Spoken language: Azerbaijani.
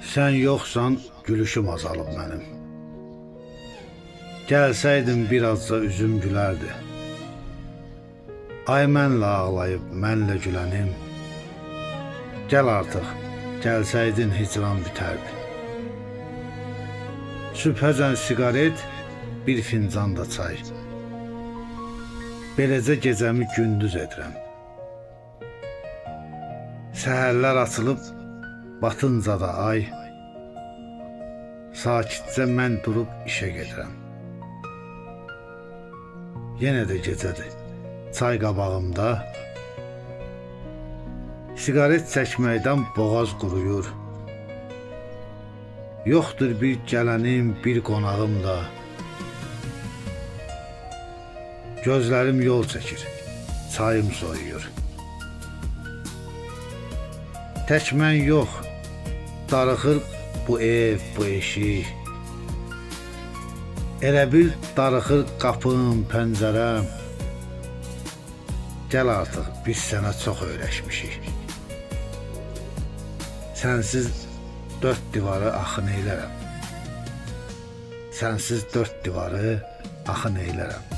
Sen yoksan gülüşüm azalıb mənim. Gəlsəydin birazca üzüm gülərdi. Ay mənlə ağlayıb mənlə gülənim. Gəl artıq, gəlsəydin hicran bitərdi. Sübhəcən siqaret, bir fincan da çay. Beləcə gecəmi gündüz edirəm. Səhərlər açılıb batınca da ay. Sakitcə mən durub işə gedirəm. Yenə də gecədir, çay qabağımda. Siqaret çəkməkdən boğaz quruyur. Yoxdur bir gələnim, bir qonağım da. Gözlərim yol çəkir, çayım soyuyur. Tək mən yox, darıxır bu ev, bu eşik. Elə bil darıxır qapım, pəncərəm. Gəl artıq, biz sənə çox öyrəşmişik. Sənsiz dörd divarı axı neylərəm? Sənsiz dörd divarı axı neylərəm?